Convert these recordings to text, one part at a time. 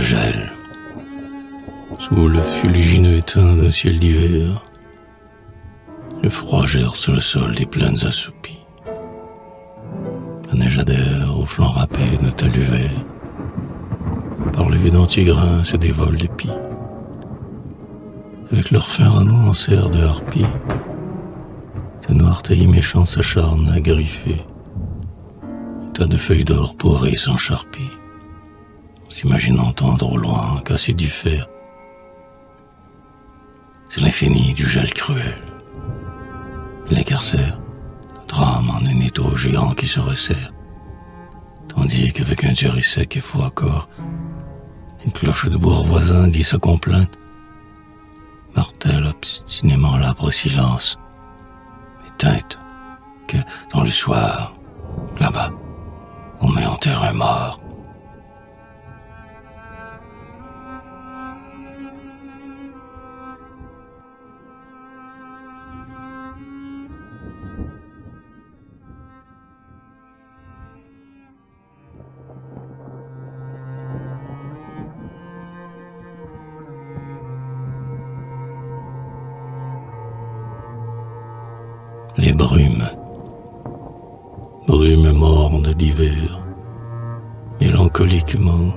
gel. Sous le fuligineux étain d'un ciel d'hiver, le froid gère sur le sol des plaines assoupies. La neige adhère aux flancs râpés de talus verts, et par les védantiers grains se dévolent des pies. Avec leurs fins rameaux en serre de harpies, ces noirs taillis méchants s'acharnent à griffer. Un tas de feuilles d'or pourrées sans charpie, s'imagine entendre au loin casser du fer. C'est l'infini du gel cruel. Il incarcère notre âme en un étau géant qui se resserre, tandis qu'avec un dieu sec et faux accord, une cloche de bourg voisin dit sa complainte, martèle obstinément l'âpre silence, éteinte que dans le soir, là-bas, on met en terre un mort. Les brumes mornes d'hiver, mélancoliquement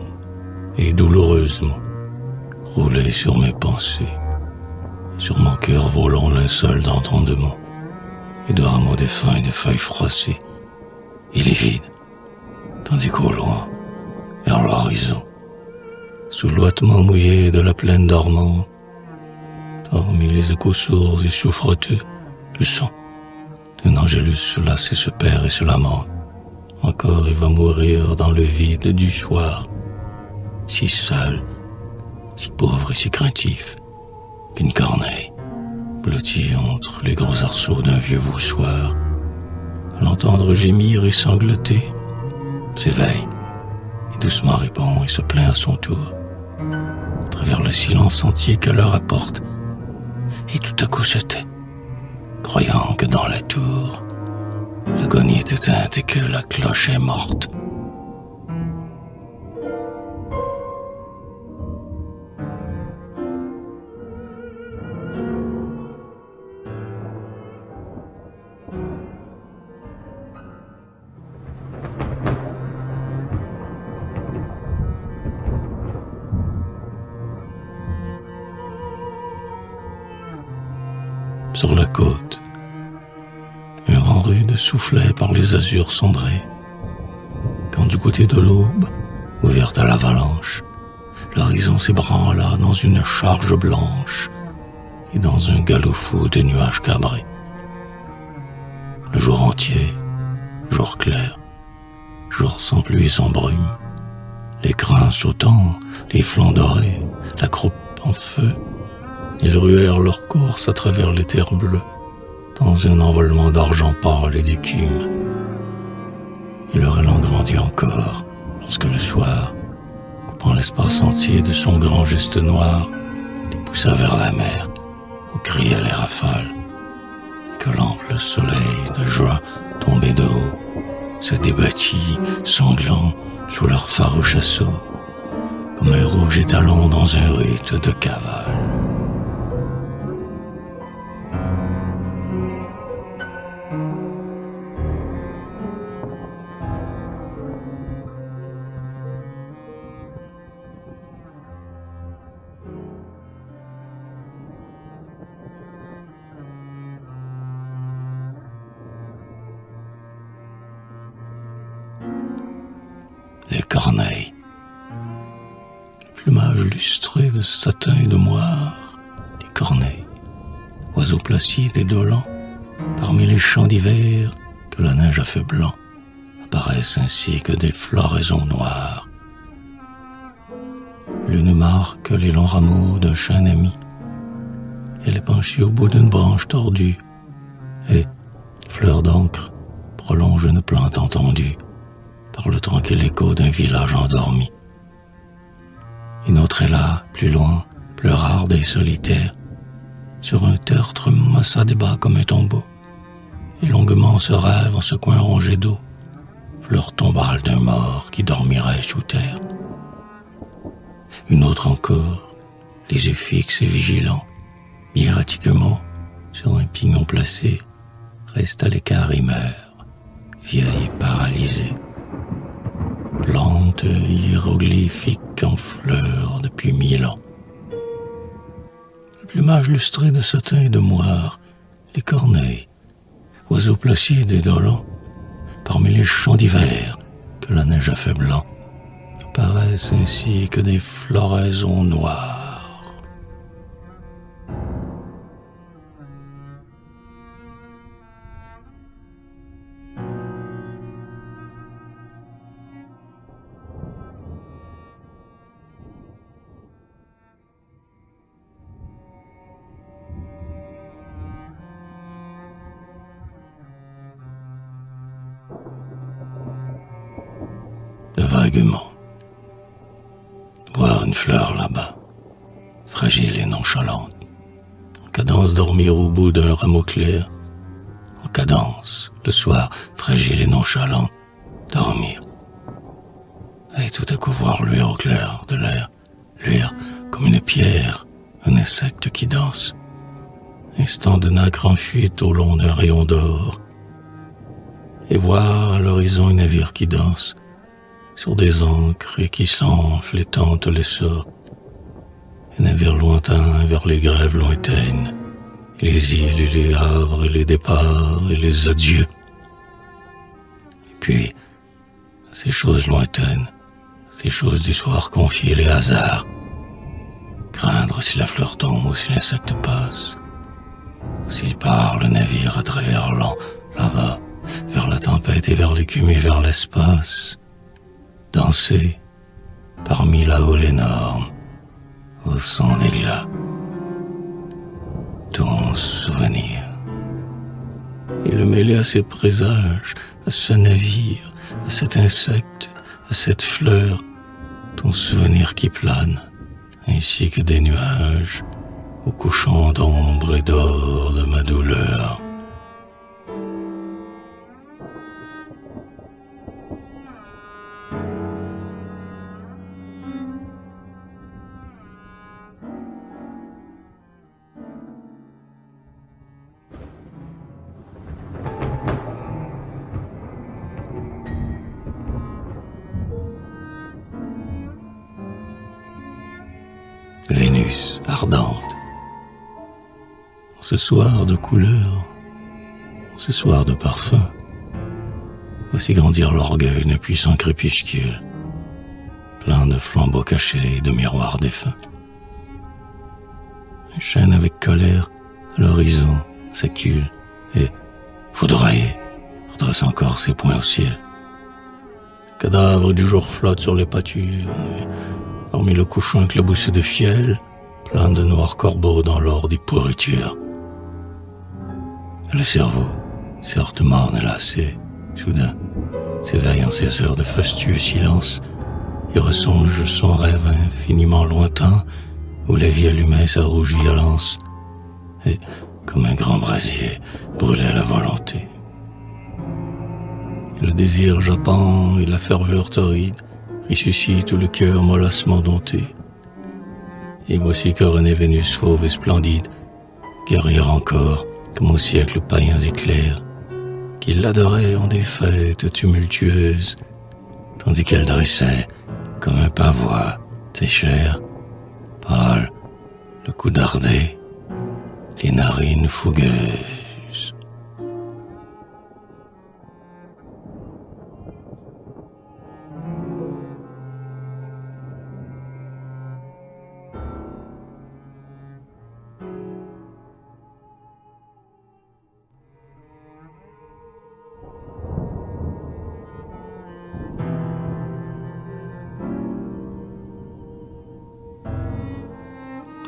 et douloureusement, roulaient sur mes pensées, sur mon cœur volant linceul d'entendement, et de rameaux défunts et de feuilles froissées. Il est vide, tandis qu'au loin, vers l'horizon, sous l'ouatement mouillé de la plaine dormante, parmi les échos sourds et souffreteux, le son d'un angélus lassé se perd et se lamente. Encore il va mourir dans le vide du soir, si seul, si pauvre et si craintif, qu'une corneille, blottie entre les gros arceaux d'un vieux voussoir, à l'entendre gémir et sangloter, s'éveille et doucement répond et se plaint à son tour, à travers le silence entier qu'elle leur apporte, et tout à coup se tait, croyant que dans la tour, l'agonie est éteinte et que la cloche est morte. Sur la côte, un vent rude soufflait par les azurs cendrés, quand du côté de l'aube, ouverte à l'avalanche, l'horizon s'ébranla dans une charge blanche et dans un galop fou de nuages cabrés. Le jour entier, jour clair, jour sans pluie et sans brume, les crins sautant, les flancs dorés, la croupe en feu, ils ruèrent leur course à travers les terres bleues, dans un envolement d'argent pâle et d'écume. Et leur élan grandit encore, lorsque le soir, coupant l'espace entier de son grand geste noir, les poussa vers la mer, où criaient les rafales, et que l'ample soleil de juin tombé de haut, se débattit, sanglant, sous leur farouche assaut, comme un rouge étalon dans un rite de cavale. Les corneilles, le plumage lustré de satin et de moire, les corneilles, oiseaux placides et dolents, parmi les champs d'hiver que la neige a fait blanc, apparaissent ainsi que des floraisons noires. L'une marque les longs rameaux d'un chêne ami, elle est penchée au bout d'une branche tordue, et, fleur d'encre, prolonge une plante entendue par le tranquille écho d'un village endormi. Une autre est là, plus loin, pleurarde et solitaire, sur un tertre massa débat comme un tombeau, et longuement se rêve en secouant un rongé d'eau, fleur tombale d'un mort qui dormirait sous terre. Une autre encore, les yeux fixes et vigilants, hiératiquement, sur un pignon placé, reste à l'écart et meurt, vieille et paralysée. Plante hiéroglyphique en fleurs depuis 1000 ans. Le plumage lustré de satin et de moire, les corneilles, oiseaux placides et dolents, parmi les champs d'hiver que la neige a fait blanc, apparaissent ainsi que des floraisons noires. Vaguement, voir une fleur là-bas, fragile et nonchalante, en cadence dormir au bout d'un rameau clair, en cadence, le soir, fragile et nonchalante, dormir. Et tout à coup voir luire au clair de l'air, luire comme une pierre, un insecte qui danse, instant de nacre en fuite au long d'un rayon d'or, et voir à l'horizon un navire qui danse, sur des ancres et qui s'enfle et tente l'essor. Un navire lointain vers les grèves lointaines, et les îles et les havres et les départs et les adieux. Et puis, ces choses lointaines, ces choses du soir confiées les hasards, craindre si la fleur tombe ou si l'insecte passe, ou s'il part le navire à travers l'an, là-bas, vers la tempête et vers l'écume et vers l'espace, danser parmi la houle énorme au son des glas. Ton souvenir et le mêler à ses présages, à ce navire, à cet insecte, à cette fleur, ton souvenir qui plane, ainsi que des nuages au couchant d'ombre et d'or de ma douleur. Vénus ardente, en ce soir de couleur, en ce soir de parfum, voici grandir l'orgueil d'un puissant crépuscule, plein de flambeaux cachés et de miroirs défunts. Un chêne avec colère à l'horizon s'accule et, foudroyé, redresse encore ses poings au ciel. Le cadavre du jour flotte sur les pâtures, et parmi le couchon éclaboussé de fiel, plein de noirs corbeaux dans l'or des pourritures. Le cerveau, certes morne et lassé, soudain, s'éveille en ces heures de fastueux silence et ressonge son rêve infiniment lointain où la vie allumait sa rouge violence et, comme un grand brasier, brûlait la volonté. Le désir jappant et la ferveur torride ressuscite le cœur mollassement dompté. Et voici couronnée Vénus fauve et splendide, guerrière encore, comme au siècle païens éclairs, qui l'adoraient en des fêtes tumultueuses, tandis qu'elle dressait, comme un pavois, ses chairs, pâles, le cou dardé, les narines fougueuses.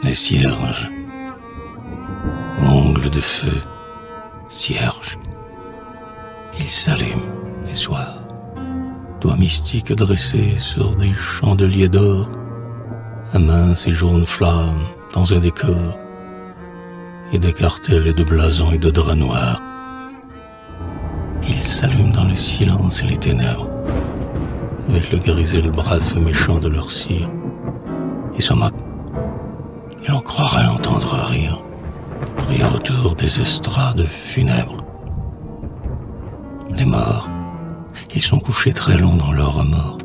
Les cierges, ongles de feu, cierges, ils s'allument les soirs, doigts mystiques dressés sur des chandeliers d'or, à minces et jaunes flammes dans un décor, et des cartels et de blasons et de draps noirs. Ils s'allument dans le silence et les ténèbres, avec le gris et le brave méchant de leur cire. et se moquent. Et l'on croirait entendre rire les prières autour des estrades funèbres. Les morts, ils sont couchés très longs dans leur remords,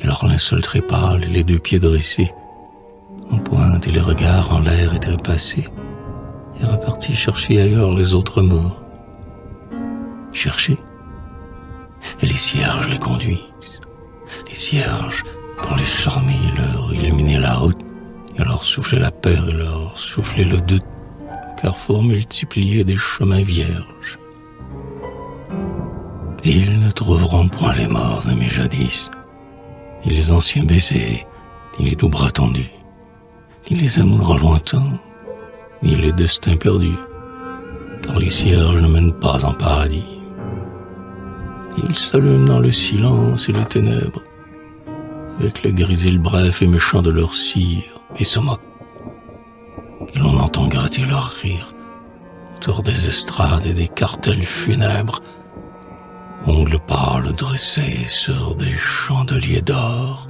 et leur linceul très pâle et les deux pieds dressés, en pointe et les regards en l'air étaient passés, et repartis chercher ailleurs les autres morts. Chercher, et les cierges les conduisent. Les cierges, pour les charmer, leur illuminer la route, et leur souffler la peur et leur souffler le doute, au carrefour multiplié des chemins vierges. Et ils ne trouveront point les morts aimés jadis, ni les anciens baisers, ni les doux bras tendus, ni les amours lointains, ni les destins perdus, car les cierges ne mènent pas en paradis. Ils s'allument dans le silence et les ténèbres, avec le grésil bref et méchant de leur cire, et se moquent. Et l'on entend gratter leur rire autour des estrades et des cartels funèbres, ongles pâles dressés sur des chandeliers d'or.